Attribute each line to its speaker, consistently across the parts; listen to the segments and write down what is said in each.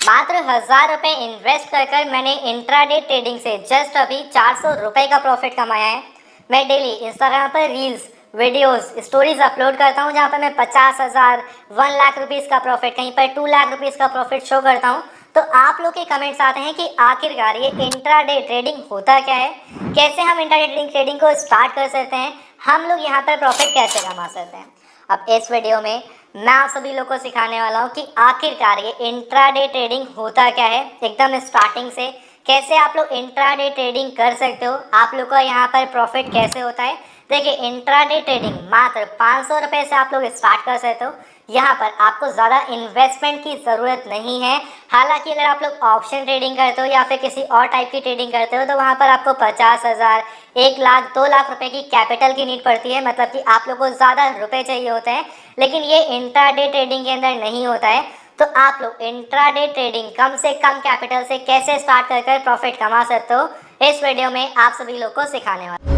Speaker 1: मात्र 1000 रुपये इन्वेस्ट कर कर मैंने इंट्राडे ट्रेडिंग से जस्ट अभी 400 रुपये का प्रॉफिट कमाया है। मैं डेली इंस्टाग्राम पर रील्स, वीडियोस, स्टोरीज अपलोड करता हूँ जहाँ पर मैं 50,000, 1 लाख रुपीज़ का प्रॉफिट, कहीं पर 2 लाख रुपीज़ का प्रॉफिट शो करता हूँ। तो आप लोग के कमेंट्स आते हैं कि आखिरकार ये इंट्राडे ट्रेडिंग होता क्या है, कैसे हम इंट्राडे ट्रेडिंग को स्टार्ट कर सकते हैं, हम लोग यहाँ पर प्रॉफिट कैसे कमा सकते हैं। अब इस वीडियो में मैं आप सभी लोग को सिखाने वाला हूँ कि आखिरकार ये इंट्राडे ट्रेडिंग होता क्या है, एकदम स्टार्टिंग से कैसे आप लोग इंट्राडे ट्रेडिंग कर सकते हो, आप लोग का यहाँ पर प्रॉफिट कैसे होता है। देखिए, इंट्राडे ट्रेडिंग मात्र 500 रुपये से आप लोग स्टार्ट कर सकते हो। यहाँ पर आपको ज़्यादा इन्वेस्टमेंट की ज़रूरत नहीं है। हालांकि अगर आप लोग ऑप्शन ट्रेडिंग करते हो या फिर किसी और टाइप की ट्रेडिंग करते हो तो वहाँ पर आपको 50,000, 1 लाख, 2 लाख रुपए की कैपिटल की नीड पड़ती है, मतलब कि आप लोग को ज़्यादा रुपए चाहिए होते हैं। लेकिन ये इंट्राडे ट्रेडिंग के अंदर नहीं होता है। तो आप लोग इंट्राडे ट्रेडिंग कम से कम कैपिटल से कैसे स्टार्ट कर प्रॉफिट कमा सकते हो, इस वीडियो में आप सभी लोग को सिखाने वाला।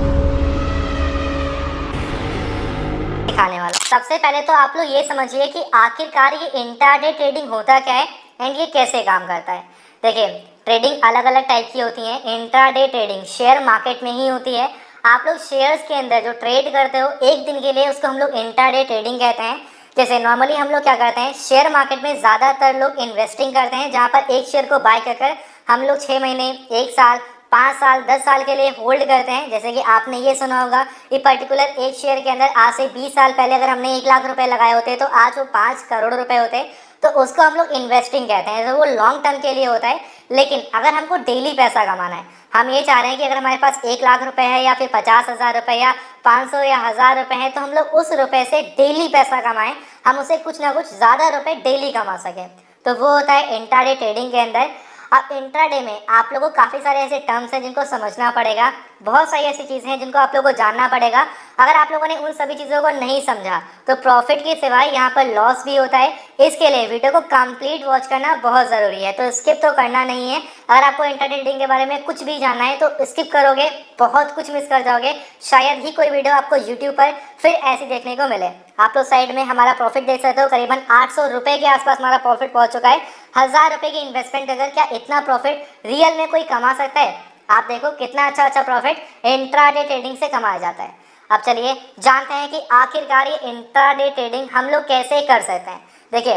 Speaker 1: सबसे पहले तो आप लोग ये समझिए कि आखिरकार ये इंट्राडे ट्रेडिंग होता क्या है एंड ये कैसे काम करता है। देखिए, ट्रेडिंग अलग अलग टाइप की होती है। इंट्राडे ट्रेडिंग शेयर मार्केट में ही होती है। आप लोग शेयर्स के अंदर जो ट्रेड करते हो एक दिन के लिए, उसको हम लोग इंट्राडे ट्रेडिंग कहते हैं। जैसे नॉर्मली हम लोग क्या करते हैं, शेयर मार्केट में ज़्यादातर लोग इन्वेस्टिंग करते हैं, जहाँ पर एक शेयर को बाय कर हम लोग 6 महीने, 1 साल, 5 साल, 10 साल के लिए होल्ड करते हैं। जैसे कि आपने ये सुना होगा कि पर्टिकुलर एक शेयर के अंदर आज से 20 साल पहले अगर हमने 1 लाख रुपए लगाए होते तो आज वो 5 करोड़ रुपए होते। तो उसको हम लोग इन्वेस्टिंग कहते हैं, तो वो लॉन्ग टर्म के लिए होता है। लेकिन अगर हमको डेली पैसा कमाना है, हम ये चाह रहे हैं कि अगर हमारे पास 1 लाख रुपए है या फिर 50,000 रुपये या 500 या 1000 रुपये है, तो हम लोग उस रुपए से डेली पैसा कमाएं, हम उसे कुछ ना कुछ ज़्यादा रुपए डेली कमा सकें। तो वो होता है इंट्राडे ट्रेडिंग के अंदर। अब इंट्राडे में आप लोगों को काफ़ी सारे ऐसे टर्म्स हैं जिनको समझना पड़ेगा, बहुत सारी ऐसी चीज़ें हैं जिनको आप लोगों को जानना पड़ेगा। अगर आप लोगों ने उन सभी चीज़ों को नहीं समझा तो प्रॉफिट के सिवाय यहाँ पर लॉस भी होता है। इसके लिए वीडियो को कंप्लीट वॉच करना बहुत ज़रूरी है, तो स्किप तो करना नहीं है। अगर आपको इंट्राडे ट्रेडिंग के बारे में कुछ भी जानना है तो स्किप करोगे, बहुत कुछ मिस कर जाओगे। शायद ही कोई वीडियो आपको यूट्यूब पर फिर ऐसी देखने को मिले। आप लोग साइड में हमारा प्रॉफिट देख सकते हो, करीबन 800 रुपये के आसपास हमारा प्रॉफिट पहुंच चुका है। 1000 रुपये की इन्वेस्टमेंट अगर क्या इतना प्रॉफिट रियल में कोई कमा सकता है? आप देखो कितना अच्छा प्रॉफिट इंट्राडे ट्रेडिंग से कमाया जाता है। अब चलिए जानते हैं कि आखिरकार ये इंट्राडे ट्रेडिंग हम लोग कैसे कर सकते हैं। देखिए,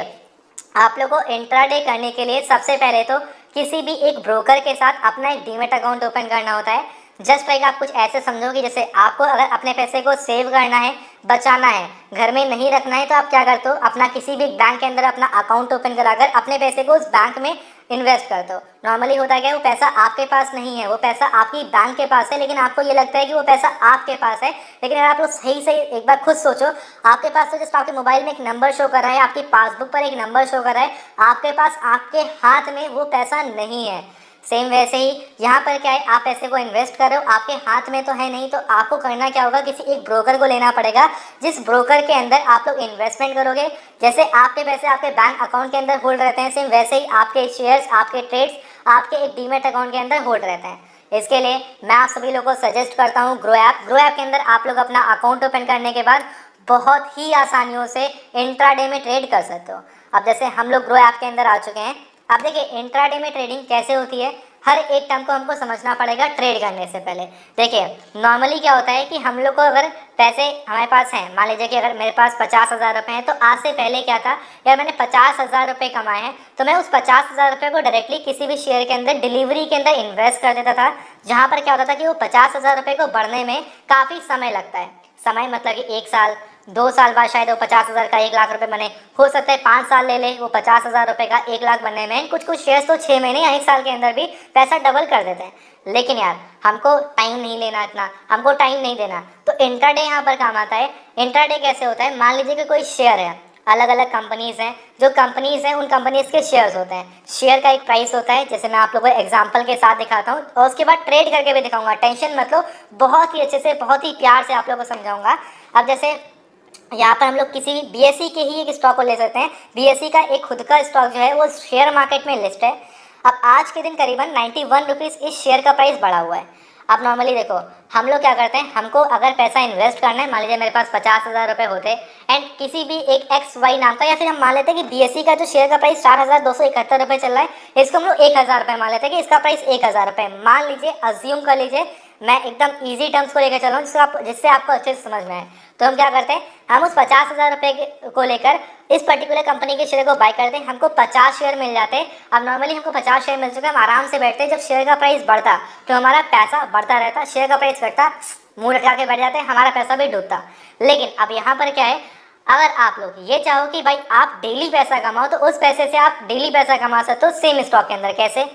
Speaker 1: आप लोग को इंट्राडे करने के लिए सबसे पहले तो किसी भी एक ब्रोकर के साथ अपना एक डीमैट अकाउंट ओपन करना होता है। जस्ट लाइक आप कुछ ऐसे समझो कि जैसे आपको अगर अपने पैसे को सेव करना है, बचाना है, घर में नहीं रखना है, तो आप क्या करते हो, अपना किसी भी बैंक के अंदर अपना अकाउंट ओपन कराकर अपने पैसे को उस बैंक में इन्वेस्ट करते हो। नॉर्मली होता है क्या, वो पैसा आपके पास नहीं है, वो पैसा आपकी बैंक के पास है, लेकिन आपको ये लगता है कि वो पैसा आपके पास है। लेकिन अगर आप लोग सही सही एक बार खुद सोचो, आपके पास तो जस्ट आपके मोबाइल में एक नंबर शो कर रहा है, आपकी पासबुक पर एक नंबर शो कर रहा है, आपके पास आपके हाथ में वो पैसा नहीं है। सेम वैसे ही यहाँ पर क्या है, आप पैसे को इन्वेस्ट कर रहे हो, आपके हाथ में तो है नहीं, तो आपको करना क्या होगा, किसी एक ब्रोकर को लेना पड़ेगा जिस ब्रोकर के अंदर आप लोग इन्वेस्टमेंट करोगे। जैसे आपके पैसे आपके बैंक अकाउंट के अंदर होल्ड रहते हैं, सेम वैसे ही आपके शेयर्स, आपके ट्रेड्स आपके एक डीमैट अकाउंट के अंदर होल्ड रहते हैं। इसके लिए मैं आप सभी लोगों को सजेस्ट करता हूँ ग्रो ऐप। ग्रो ऐप के अंदर आप लोग अपना अकाउंट ओपन करने के बाद बहुत ही आसानियों से इंट्राडे में ट्रेड कर सकते हो। अब जैसे हम लोग ग्रो ऐप के अंदर आ चुके हैं। अब देखिए, इंट्राडे में ट्रेडिंग कैसे होती है, हर एक टर्म को हमको समझना पड़ेगा ट्रेड करने से पहले। देखिए, नॉर्मली क्या होता है कि हम लोग को अगर पैसे हमारे पास हैं, मान लीजिए कि अगर मेरे पास 50,000 रुपये हैं, तो आज से पहले क्या था, यार मैंने 50,000 रुपये कमाए हैं, तो मैं उस 50,000 रुपये को डायरेक्टली किसी भी शेयर के अंदर डिलीवरी के अंदर इन्वेस्ट कर देता था। जहाँ पर क्या होता था कि वो 50,000 रुपये को बढ़ने में काफ़ी समय लगता है। समय मतलब कि 1 साल, 2 साल बाद शायद वो 50,000 का 1 लाख रुपए बने, हो सकता है 5 साल ले ले वो 50,000 रुपये का 1 लाख बनने में। कुछ शेयर्स तो 6 महीने या 1 साल के अंदर भी पैसा डबल कर देते हैं। लेकिन यार हमको टाइम नहीं लेना, इतना हमको टाइम नहीं देना, तो इंट्राडे यहाँ पर काम आता है। इंट्राडे कैसे होता है, मान लीजिए कि कोई शेयर है, अलग अलग कंपनीज़ हैं, जो कंपनीज़ हैं उन कंपनीज़ के शेयर्स होते हैं। शेयर का एक प्राइस होता है, जैसे मैं आप लोगों को एग्जांपल के साथ दिखाता हूँ और उसके बाद ट्रेड करके भी दिखाऊंगा। टेंशन मत लो, बहुत ही अच्छे से, बहुत ही प्यार से आप लोगों को समझाऊंगा। अब जैसे यहाँ पर हम लोग किसी भी बीएसई के ही एक स्टॉक को ले सकते हैं। बीएसई का एक खुद का स्टॉक जो है वो शेयर मार्केट में लिस्ट है। अब आज के दिन करीबन 91 रुपीज़ इस शेयर का प्राइस बढ़ा हुआ है। अब नॉर्मली देखो, हम लोग क्या करते हैं, हमको अगर पैसा इन्वेस्ट करना है, मान लीजिए मेरे पास 50,000 रुपये होते एंड किसी भी एक XY नाम का, या फिर हम मान लेते हैं कि BSE का जो शेयर का प्राइस 4,271 रुपये चल रहा है, इसको हम लोग 1,000 रुपये मान लेते हैं कि इसका प्राइस 1,000 रुपये मान लीजिए, अज्यूम कर लीजिए। मैं एकदम इजी टर्म्स को लेकर चल रहा हूँ जिससे आपको अच्छे से समझ में आए। तो हम क्या करते हैं, हम उस 50,000 रुपये को लेकर इस पर्टिकुलर कंपनी के शेयर को बाय करते हैं, हमको 50 शेयर मिल जाते हैं। अब नॉर्मली हमको 50 शेयर मिल चुके हैं, हम आराम से बैठते हैं, जब शेयर का प्राइस बढ़ता तो हमारा पैसा बढ़ता रहता, शेयर का प्राइस घटता, मुंह लटका के बैठ जाते हैं, हमारा पैसा भी डूबता। लेकिन अब यहाँ पर क्या है, अगर आप लोग ये चाहो कि भाई आप डेली पैसा कमाओ, तो उस पैसे से आप डेली पैसा कमा सकते हो सेम स्टॉक के अंदर। कैसे?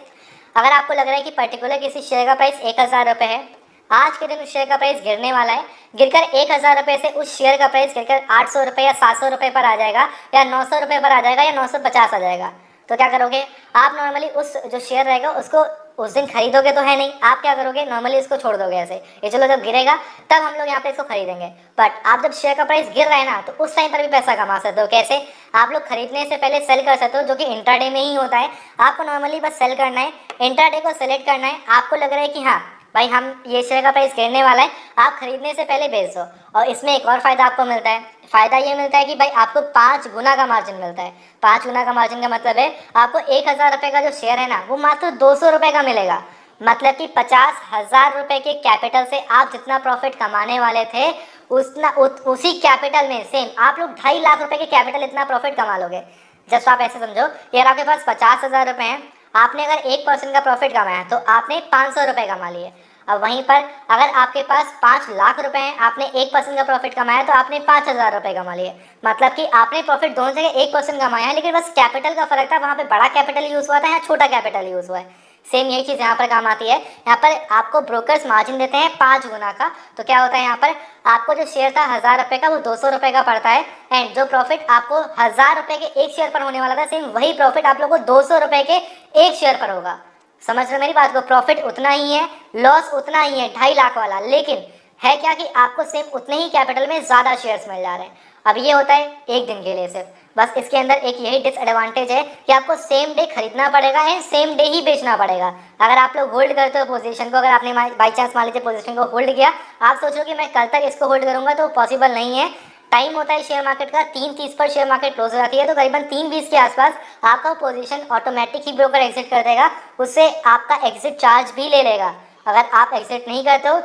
Speaker 1: अगर आपको लग रहा है कि पर्टिकुलर किसी शेयर का प्राइस 1,000 रुपये है, आज के दिन उस शेयर का प्राइस गिरने वाला है, गिरकर 1,000 रुपये से उस शेयर का प्राइस गिरकर 800 रुपये या 700 रुपये पर आ जाएगा, या 900 रुपये पर आ जाएगा, या 950 आ जाएगा, तो क्या करोगे आप? नॉर्मली उस जो शेयर रहेगा उसको उस दिन खरीदोगे तो है नहीं, आप क्या करोगे, नॉर्मली इसको छोड़ दोगे ऐसे, ये चलो जब गिरेगा तब हम लोग यहाँ पे इसको खरीदेंगे। बट आप जब शेयर का प्राइस गिर रहा है ना, तो उस टाइम पर भी पैसा कमा सकते हो। कैसे? आप लोग खरीदने से पहले सेल कर सकते हो, जो कि इंट्राडे में ही होता है। आपको नॉर्मली बस सेल करना है, इंट्राडे को सेलेक्ट करना है। आपको लग रहा है कि हाँ भाई हम ये शेयर का प्राइस गिरने वाला है, आप खरीदने से पहले बेच दो। और इसमें एक और फ़ायदा आपको मिलता है, फ़ायदा ये मिलता है कि भाई आपको 5 गुना का मार्जिन मिलता है। 5 गुना का मार्जिन का मतलब है आपको 1,000 रुपये का जो शेयर है ना, वो मात्र 200 रुपये का मिलेगा। मतलब कि 50,000 रुपये के कैपिटल से आप जितना प्रॉफिट कमाने वाले थे, उसी कैपिटल में सेम आप लोग 2.5 लाख रुपये के कैपिटल इतना प्रॉफिट कमा लोगे। जस्ट आप ऐसे समझो, यार आपके पास 50,000 रुपये हैं, आपने अगर 1% का प्रॉफिट कमाया तो आपने 500 रुपये कमा लिए। अब वहीं पर अगर आपके पास 5 लाख रुपए हैं, आपने 1% का प्रॉफिट कमाया तो आपने 5,000 रुपये कमा लिए। मतलब कि आपने प्रॉफिट दोनों जगह 1% कमाया है, लेकिन बस कैपिटल का फर्क था, वहाँ पे बड़ा कैपिटल यूज़ हुआ था या छोटा कैपिटल यूज़ हुआ है। सेम यही चीज़ यहाँ पर काम आती है। यहाँ पर आपको ब्रोकर्स मार्जिन देते हैं 5 गुना का। तो क्या होता है, यहाँ पर आपको जो शेयर था 1,000 रुपये का, वो 200 रुपये का पड़ता है। एंड जो प्रॉफिट आपको 1,000 रुपये के एक शेयर पर होने वाला था, सेम वही प्रॉफिट आप लोगों को 200 रुपये के एक शेयर पर होगा। समझ रहे मेरी बात को? प्रॉफिट उतना ही है, लॉस उतना ही है, 2.5 लाख वाला, लेकिन है क्या कि आपको सेम उतने ही कैपिटल में ज़्यादा शेयर्स मिल जा रहे हैं। अब ये होता है एक दिन के लिए सिर्फ, बस इसके अंदर एक यही डिसएडवांटेज है कि आपको सेम डे खरीदना पड़ेगा एंड सेम डे ही बेचना पड़ेगा। अगर आप लोग होल्ड करते हो पोजीशन को, अगर आपने बाई चांस मान लीजिए पोजीशन को होल्ड किया, आप सोच रहे हो कि मैं कल तक इसको होल्ड करूँगा, तो पॉसिबल नहीं है। टाइम होता है शेयर मार्केट का 3:30 पर शेयर मार्केट क्लोज हो जाती है, तो करीबन 3:20 के आसपास आपका पोजीशन ऑटोमेटिक ही ब्रोकर एग्जिट कर देगा, उससे आपका एग्जिट चार्ज भी ले लेगा। अगर आप एग्जिट नहीं करते हो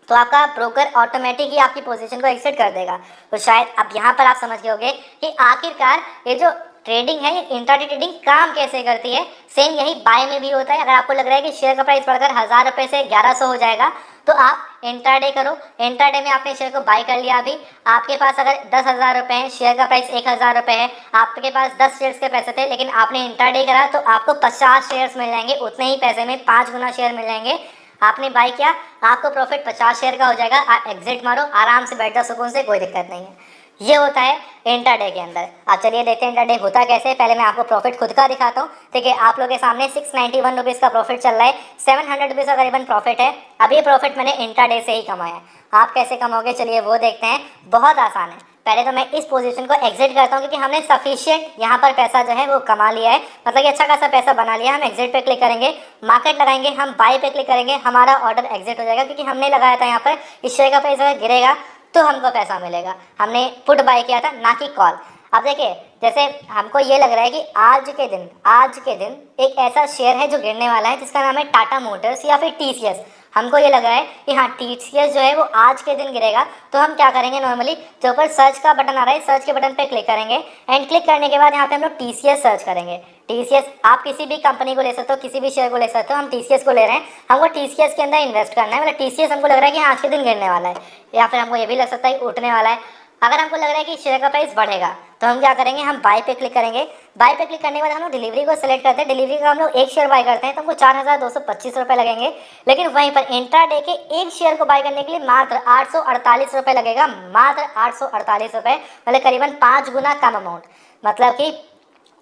Speaker 1: तो आपका ब्रोकर ऑटोमेटिक ही आपकी पोजीशन को एग्जिट कर देगा। तो शायद अब यहाँ पर आप समझ गए होंगे कि आखिरकार ये जो ट्रेडिंग है, ये इंट्राडे ट्रेडिंग काम कैसे करती है। सेम यही बाय में भी होता है। अगर आपको लग रहा है कि शेयर का प्राइस बढ़कर 1,000 रुपये से 1,100 हो जाएगा, तो आप इंट्राडे करो। इंट्राडे में आपने शेयर को बाय कर लिया, अभी आपके पास अगर 10,000 रुपये हैं, शेयर का प्राइस 1,000 रुपये है, आपके पास 10 शेयर्स के पैसे थे, लेकिन आपने इंट्राडे करा तो आपको 50 शेयर्स मिल जाएंगे, उतने ही पैसे में 5 गुना शेयर मिल जाएंगे। आपने बाय किया, आपको प्रॉफिट 50 शेयर का हो जाएगा, आप एग्जिट मारो, आराम से बैठ जाओ सुकून से, कोई दिक्कत नहीं है। ये होता है इंट्राडे के अंदर। अब चलिए देखते हैं इंट्राडे होता कैसे है। पहले मैं आपको प्रॉफिट खुद का दिखाता हूँ। ठीक है, आप लोगों के सामने 691 रुपीज़ का प्रॉफिट चल रहा है, 700 रुपीज़ का करीबन प्रॉफिट है। अब ये प्रॉफिट मैंने इंट्राडे से ही कमाया है। आप कैसे कमाओगे, चलिए वो देखते हैं। बहुत आसान है। पहले तो मैं इस पोजीशन को एग्जिट करता हूँ, क्योंकि हमने सफिशिएंट यहाँ पर पैसा जो है वो कमा लिया है, मतलब कि अच्छा खासा पैसा बना लिया। हम एग्जिट पे क्लिक करेंगे, मार्केट लगाएंगे, हम बाय पे क्लिक करेंगे, हमारा ऑर्डर एग्जिट हो जाएगा, क्योंकि हमने लगाया था यहाँ पर इस शेयर का प्राइस अगर गिरेगा तो हमको पैसा मिलेगा। हमने पुट बाय किया था, ना कि कॉल। अब देखिए, जैसे हमको ये लग रहा है कि आज के दिन एक ऐसा शेयर है जो गिरने वाला है, जिसका नाम है टाटा मोटर्स या फिर TCS। हमको ये लग रहा है कि हाँ TCS जो है वो आज के दिन गिरेगा। तो हम क्या करेंगे, नॉर्मली जो ऊपर सर्च का बटन आ रहा है, सर्च के बटन पे क्लिक करेंगे एंड क्लिक करने के बाद यहाँ पे हम लोग TCS सर्च करेंगे। TCS आप किसी भी कंपनी को ले सकते हो, किसी भी शेयर को ले सकते हो। हम TCS को ले रहे हैं, हमको TCS के अंदर इन्वेस्ट करना है। मतलब TCS हमको लग रहा है कि आज के दिन गिरने वाला है, या फिर हमको ये भी लग सकता है कि उठने वाला है। अगर हमको लग रहा है कि शेयर का प्राइस बढ़ेगा, तो हम क्या करेंगे, हम बाय पे क्लिक करेंगे। बाय पे क्लिक करने के बाद हम लोग डिलीवरी को सिलेक्ट करते हैं। डिलीवरी का हम लोग एक शेयर बाय करते हैं, तो हमको 4,225 रुपये लगेंगे। लेकिन वहीं पर इंट्राडे के एक शेयर को बाय करने के लिए मात्र 848 रुपये लगेगा, मात्र 848 रुपये, मतलब करीबन 5 गुना कम अमाउंट। मतलब कि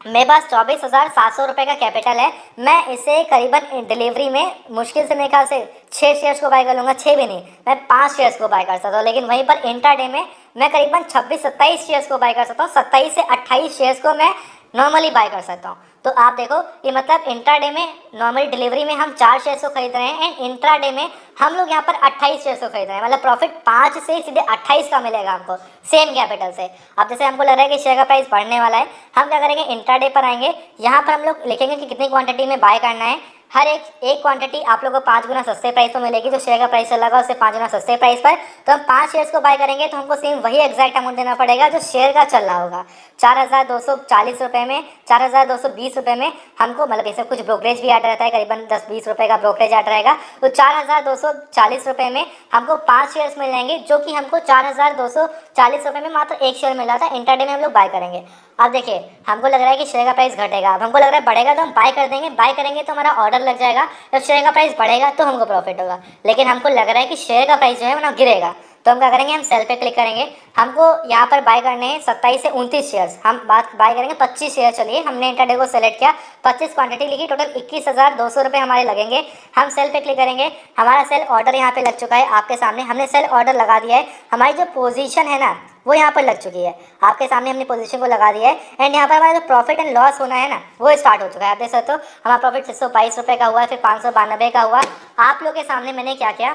Speaker 1: मेरे पास 24,700 रुपये का कैपिटल है। मैं इसे करीबन डिलीवरी में मुश्किल से मेरे ख्याल से 6 शेयर्स को बाय कर लूँगा, 6 भी नहीं, मैं 5 शेयर्स को बाय कर सकता हूँ। लेकिन वहीं पर इंट्राडे में मैं करीबन 26-27 शेयर्स को बाय कर सकता हूँ। 27 से 28 शेयर्स को मैं नॉर्मली बाय कर सकता हूँ। तो आप देखो ये मतलब इंट्राडे में नॉर्मल डिलीवरी में हम 4 शेयर्स को खरीद रहे हैं एंड इंट्राडे में हम लोग यहाँ पर 28 शेयर्स को खरीद रहे हैं, मतलब प्रॉफिट 5 से सीधे 28 का मिलेगा हमको सेम कैपिटल से। अब जैसे हमको लग रहा है कि शेयर का प्राइस बढ़ने वाला है, हम क्या करेंगे इंट्राडे पर आएंगे, यहाँ पर हम लोग लिखेंगे कि कितनी क्वांटिटी में बाय करना है। हर एक क्वांटिटी आप लोगों को 5 गुना सस्ते प्राइस पर मिलेगी, जो शेयर का प्राइस चल लगा उससे 5 गुना सस्ते प्राइस पर। तो हम 5 शेयर्स को बाय करेंगे तो हमको सेम वही एग्जैक्ट अमाउंट देना पड़ेगा जो शेयर का चल रहा होगा। 4,240 रुपये में, 4,220 रुपये में हमको, मतलब इसमें कुछ ब्रोकरेज भी ऐड रहता है, करीबन 10-20 रुपये का ब्रोकरेज ऐड रहेगा। तो 4,240 रुपये में हमको 5 शेयर्स मिल जाएंगे, जो कि हमको 4,240 रुपये में मात्र एक शेयर मिल रहा था। इंट्राडे में हम लोग बाय करेंगे। अब देखिए हमको लग रहा है कि शेयर का प्राइस घटेगा, अब हमको लग रहा है बढ़ेगा, तो हम बाय कर देंगे। बाय करेंगे तो हमारा ऑर्डर लग जाएगा, जब शेयर का प्राइस बढ़ेगा तो हमको प्रॉफिट होगा। लेकिन हमको लग रहा है कि शेयर का प्राइस जो है वो ना गिरेगा, तो हम क्या करेंगे, हम सेल पे क्लिक करेंगे। हमको यहाँ पर बाय करने हैं 27 से 29 शेयर्स, हम बात बाय करेंगे 25 शेयर। चलिए हमने इंट्राडे को सेलेक्ट किया, 25 क्वांटिटी लिखी, टोटल 21,200 रुपये हमारे लगेंगे। हम सेल पे क्लिक करेंगे, हमारा सेल ऑर्डर यहाँ पे लग चुका है आपके सामने, हमने सेल ऑर्डर लगा दिया है। हमारी जो पोजीशन है ना वो यहाँ पर लग चुकी है, आपके सामने हमने पोजीशन को लगा दिया है। एंड यहाँ पर हमारा जो प्रॉफिट एंड लॉस होना है ना वो स्टार्ट हो चुका है। आप देख सकते हो हमारा प्रॉफिट 622 रुपये का हुआ है, फिर 592 का हुआ। आप लोग के सामने मैंने क्या किया,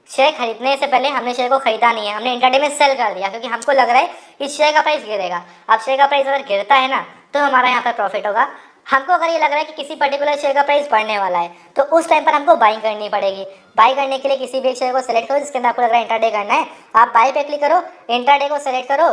Speaker 1: शेयर खरीदने से पहले हमने शेयर को खरीदा नहीं है, हमने इंट्राडे में सेल कर दिया, क्योंकि हमको लग रहा है कि शेयर का प्राइस गिरेगा। अब शेयर का प्राइस अगर गिरता है ना तो हमारा यहाँ पर प्रॉफिट होगा। हमको अगर ये लग रहा है कि किसी पर्टिकुलर शेयर का प्राइस बढ़ने वाला है तो उस टाइम पर हमको बाइंग करनी पड़ेगी। बाई करने के लिए किसी भी एक शेयर को सेलेक्ट करो जिसके अंदर आपको लग रहा है इंट्राडे करना है, आप बाई पे क्लिक करो, इंट्राडे को सेलेक्ट करो।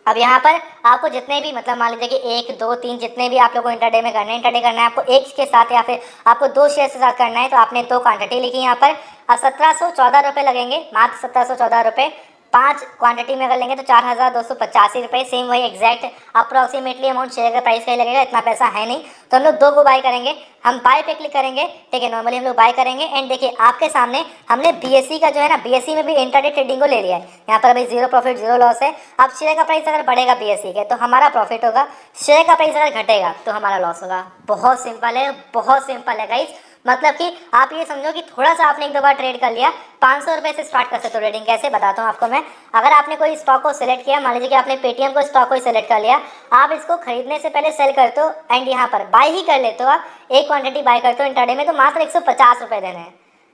Speaker 1: अब यहाँ पर आपको जितने भी, मतलब मान लीजिए कि 1, 2, 3 जितने भी आप लोगों को इंट्राडे में करना है, इंट्राडे करना है आपको एक के साथ या फिर आपको 2 शेयर के साथ करना है, तो आपने 2 क्वांटिटी लिखी यहाँ पर। अब 1714 रुपये लगेंगे, मात्र 1714 रुपये। 5 क्वांटिटी में अगर लेंगे तो 4,285 रुपये, सेम वही एग्जैक्ट अप्रॉक्सीमेटली अमाउंट शेयर का प्राइस का ही लगेगा, इतना पैसा है नहीं। तो हम लोग 2 को बाय करेंगे, हम बाय पे क्लिक करेंगे, ठीक है, नॉर्मली हम लोग बाय करेंगे। एंड देखिए आपके सामने हमने बीएससी का जो है ना, बीएससी में भी इंट्राडे ट्रेडिंग को ले लिया है। यहाँ पर अभी 0 प्रॉफिट 0 लॉस है। अब शेयर का प्राइस अगर बढ़ेगा बीएससी के तो हमारा प्रॉफिट होगा, शेयर का प्राइस अगर घटेगा तो हमारा लॉस होगा। बहुत सिंपल है, बहुत सिंपल है गाइस। मतलब कि आप ये समझो कि थोड़ा सा आपने एक दो बार ट्रेड कर लिया, 500 रुपये से स्टार्ट कर सकते हो ट्रेडिंग। कैसे बताता हूँ आपको मैं। अगर आपने कोई स्टॉक को सिलेक्ट किया, मान लीजिए कि आपने पेटीएम को स्टॉक को सिलेक्ट कर लिया, आप इसको खरीदने से पहले सेल करते हो एंड यहाँ पर बाय ही कर लेते हो। आप एक क्वांटिटी बाय करते हो इंट्राडे में तो मात्र 150 रुपये देने हैं।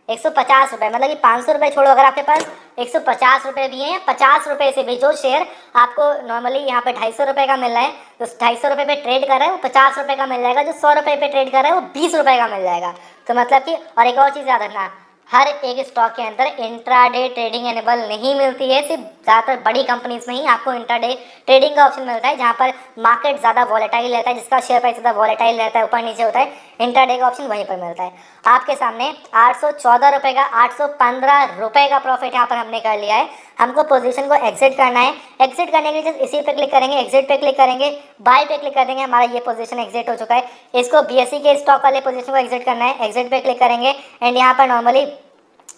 Speaker 1: 150 रुपये मतलब कि 500 रुपये छोड़ो, अगर आपके पास 150 रुपये भी हैं, 50 रुपये से भी जो शेयर आपको नॉर्मली यहाँ पे 250 रुपये का मिल रहा है, तो 250 रुपये पे ट्रेड कर रहा है वो 50 रुपये का मिल जाएगा। जो 100 रुपये पे ट्रेड कर रहा है वो 20 रुपये का मिल जाएगा। तो मतलब कि, और एक और चीज़ याद रखना, हर एक स्टॉक के अंदर इंट्राडे ट्रेडिंग एनेबल नहीं मिलती है। सिर्फ ज़्यादातर बड़ी कंपनीज में ही आपको इंट्राडे ट्रेडिंग का ऑप्शन मिलता है, जहाँ पर मार्केट ज़्यादा वॉलेटाइल रहता है, जिसका शेयर प्राइस ज़्यादा वॉलेटाइल रहता है, ऊपर नीचे होता है, इंट्राडे का ऑप्शन वहीं पर मिलता है। आपके सामने 814 रुपये का 815 रुपये का प्रॉफिट यहाँ पर हमने कर लिया है। हमको पोजीशन को एग्जिट करना है। एग्जिट करने के लिए इसी पे क्लिक करेंगे, एग्जिट पे क्लिक करेंगे, बाय पे क्लिक कर देंगे, हमारा ये पोजीशन एग्जिट हो चुका है। इसको बीएससी के स्टॉक वाले पोजीशन को एग्जिट करना है, एग्जिट पे क्लिक करेंगे एंड यहाँ पर नॉर्मली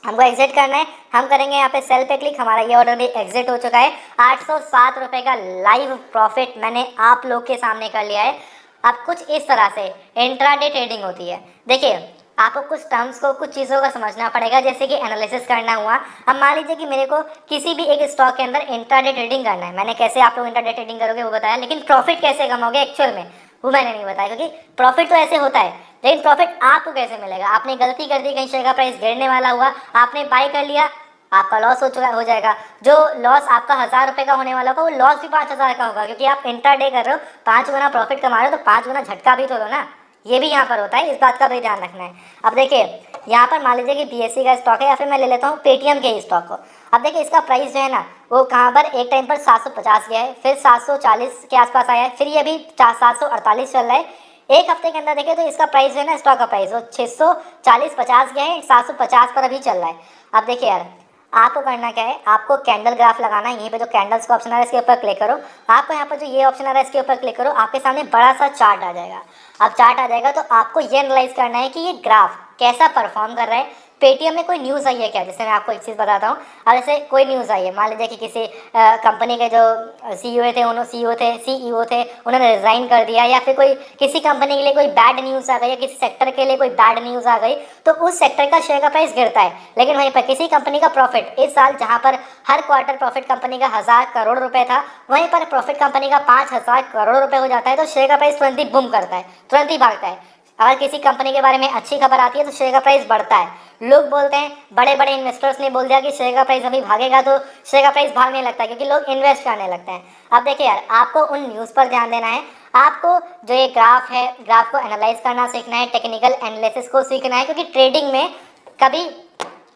Speaker 1: हमको एग्जिट करना है, हम करेंगे यहाँ पे सेल पे क्लिक, हमारा ये ऑर्डर भी एग्जिट हो चुका है। 807 रुपये का लाइव प्रॉफिट मैंने आप लोग के सामने कर लिया है। अब कुछ इस तरह से इंट्राडे ट्रेडिंग होती है। देखिए आपको कुछ टर्म्स को, कुछ चीज़ों का समझना पड़ेगा, जैसे कि एनालिसिस करना हुआ। अब मान लीजिए कि मेरे को किसी भी एक स्टॉक के अंदर इंट्राडे ट्रेडिंग करना है, मैंने कैसे आप लोग इंट्राडे ट्रेडिंग करोगे वो बताया, लेकिन प्रॉफिट कैसे कमाओगे एक्चुअल में वो मैंने नहीं बताया, क्योंकि प्रॉफिट तो ऐसे होता है, लेकिन प्रॉफिट आपको कैसे मिलेगा। आपने गलती कर दी, कहीं शेयर का प्राइस गिरने वाला हुआ, आपने बाय कर लिया, आपका लॉस हो जाएगा। जो लॉस आपका 1000 रुपये का होने वाला होगा वो लॉस भी 5000 का होगा, क्योंकि आप इंट्राडे कर रहे हो, 5 गुना प्रॉफिट कमा रहे हो, तो 5 गुना झटका भी तो लो ना, ये भी यहाँ पर होता है, इस बात का भी ध्यान रखना है। अब देखिए यहाँ पर मान लीजिए कि बीएससी का स्टॉक है, या फिर मैं ले लेता हूँ पेटीएम के स्टॉक को। अब देखिए इसका प्राइस जो है ना वो कहाँ पर एक टाइम पर 750 गया है, फिर 740 के आसपास आया है, फिर ये अभी 748 चल रहा है। एक हफ्ते के अंदर देखें तो इसका प्राइस जो है ना, स्टॉक का प्राइस वो 640-50 गया है, 750 पर अभी चल रहा है। अब देखिए यार आपको करना क्या है, आपको कैंडल ग्राफ लगाना है। यहीं पे जो कैंडल्स का ऑप्शन आ रहा है इसके ऊपर क्लिक करो, आपको यहाँ पर जो ये ऑप्शन आ रहा है इसके ऊपर क्लिक करो, आपके सामने बड़ा सा चार्ट आ जाएगा। अब चार्ट आ जाएगा तो आपको ये एनालाइज करना है कि ये ग्राफ कैसा परफॉर्म कर रहा है। पेटीएम में कोई न्यूज़ आई है क्या, जैसे मैं आपको एक चीज़ बताता हूँ। अब जैसे कोई न्यूज़ आई है, मान लीजिए कि किसी कंपनी के जो सीईओ थे उन्होंने रिज़ाइन कर दिया, या फिर कोई किसी कंपनी के लिए कोई बैड न्यूज़ आ गई, या किसी सेक्टर के लिए कोई बैड न्यूज़ आ गई, तो उस सेक्टर का शेयर का प्राइस गिरता है। लेकिन वहीं पर किसी कंपनी का प्रॉफिट इस साल, जहाँ पर हर क्वार्टर प्रॉफिट कंपनी का 1000 करोड़ रुपये था, वहीं पर प्रॉफिट कंपनी का 5000 करोड़ रुपये हो जाता है, तो शेयर का प्राइस तुरंत ही बूम करता है। तुरंत ही भागता है। अगर किसी कंपनी के बारे में अच्छी खबर आती है तो शेयर का प्राइस बढ़ता है। लोग बोलते हैं, बड़े बड़े इन्वेस्टर्स ने बोल दिया कि शेयर का प्राइस अभी भागेगा, तो शेयर का प्राइस भागने लगता है क्योंकि लोग इन्वेस्ट करने लगते हैं। अब देखिए यार, आपको उन न्यूज़ पर ध्यान देना है, आपको जो ये ग्राफ है, ग्राफ को एनालाइज करना सीखना है, टेक्निकल एनालिसिस को सीखना है, क्योंकि ट्रेडिंग में कभी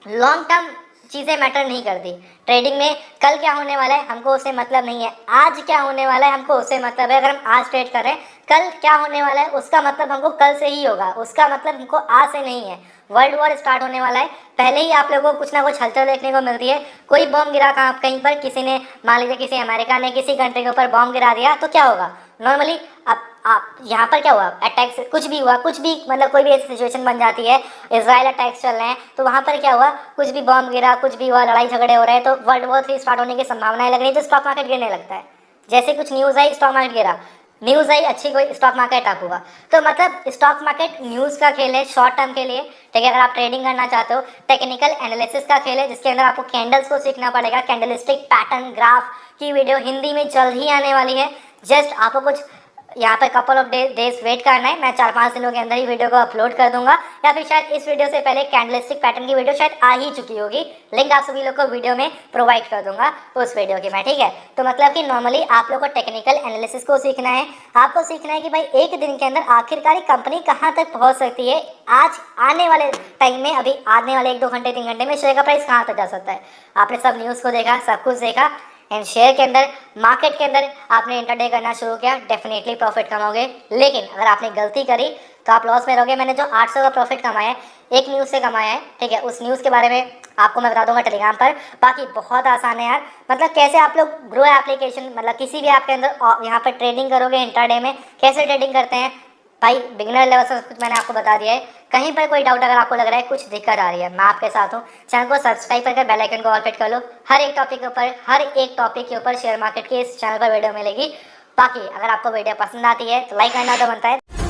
Speaker 1: लॉन्ग टर्म चीज़ें मैटर नहीं करती। ट्रेडिंग में कल क्या होने वाला है हमको उससे मतलब नहीं है, आज क्या होने वाला है हमको उससे मतलब है। अगर हम आज ट्रेड कर रहे हैं, कल क्या होने वाला है उसका मतलब हमको कल से ही होगा, उसका मतलब हमको आज से नहीं है। वर्ल्ड वॉर स्टार्ट होने वाला है, पहले ही आप लोगों को कुछ ना कुछ हलचल देखने को मिलती है। कोई बॉम्ब गिरा कहीं पर, किसी ने, मान लीजिए किसी अमेरिका ने किसी कंट्री के ऊपर बॉम्ब गिरा दिया, तो क्या होगा नॉर्मली। अब आप यहाँ पर क्या हुआ, अटैक्स, कुछ भी हुआ, कुछ भी मतलब कोई भी ऐसी सिचुएशन बन जाती है, इजराइल अटैक्स चल रहे हैं, तो वहाँ पर क्या हुआ, कुछ भी बॉम्ब गिरा, कुछ भी हुआ, लड़ाई झगड़े हो रहे हैं, तो वर्ल्ड वॉर 3 स्टार्ट होने की संभावनाएं लग रही है, तो स्टॉक मार्केट गिरने लगता है। जैसे कुछ न्यूज़ आई, स्टॉक मार्केट गिरा, न्यूज़ आई अच्छी, कोई स्टॉक मार्केट अप हुआ। तो मतलब स्टॉक मार्केट न्यूज़ का खेल है शॉर्ट टर्म के लिए, ठीक है। अगर आप ट्रेडिंग करना चाहते हो, टेक्निकल एनालिसिस का खेल है, जिसके अंदर आपको कैंडल्स को सीखना पड़ेगा। कैंडलिस्टिक पैटर्न ग्राफ की वीडियो हिंदी में जल्द ही आने वाली है। जस्ट आपको कुछ यहाँ पर कपल ऑफ डेज वेट करना है, मैं 4-5 दिनों के अंदर ही वीडियो को अपलोड कर दूंगा, या फिर शायद इस वीडियो से पहले कैंडलिस्टिक पैटर्न की वीडियो शायद आ ही चुकी होगी। लिंक आप सभी लोग को वीडियो में प्रोवाइड कर दूंगा उस वीडियो की मैं, ठीक है। तो मतलब कि नॉर्मली आप लोग को टेक्निकल एनालिसिस को सीखना है, आपको सीखना है कि भाई एक दिन के अंदर आखिरकार कंपनी कहाँ तक पहुँच सकती है, आज आने वाले टाइम में, अभी आने वाले 1-2 घंटे 3 घंटे में शेयर का प्राइस कहाँ तक जा सकता है। आपने सब न्यूज़ को देखा, सब कुछ देखा, एंड शेयर के अंदर, मार्केट के अंदर आपने इंटरडे करना शुरू किया, डेफिनेटली प्रॉफिट कमाओगे। लेकिन अगर आपने गलती करी तो आप लॉस में रहोगे। मैंने जो 800 का प्रॉफिट कमाया है, एक न्यूज़ से कमाया है, ठीक है। उस न्यूज़ के बारे में आपको मैं बता दूंगा टेलीग्राम पर। बाकी बहुत आसान है यार, मतलब कैसे आप लोग ग्रो एप्लीकेशन, मतलब किसी भी ऐप के अंदर यहाँ पर ट्रेडिंग करोगे इंट्राडे में, कैसे ट्रेडिंग करते हैं भाई, बिगिनर लेवल से कुछ मैंने आपको बता दिया है। कहीं पर कोई डाउट अगर आपको लग रहा है कुछ दिक्कत आ रही है, मैं आपके साथ हूँ। चैनल को सब्सक्राइब करके बेल आइकन को ऑल पे कर लो। हर एक टॉपिक के ऊपर, हर एक टॉपिक के ऊपर शेयर मार्केट के इस चैनल पर वीडियो मिलेगी। बाकी अगर आपको वीडियो पसंद आती है तो लाइक करना तो बनता है।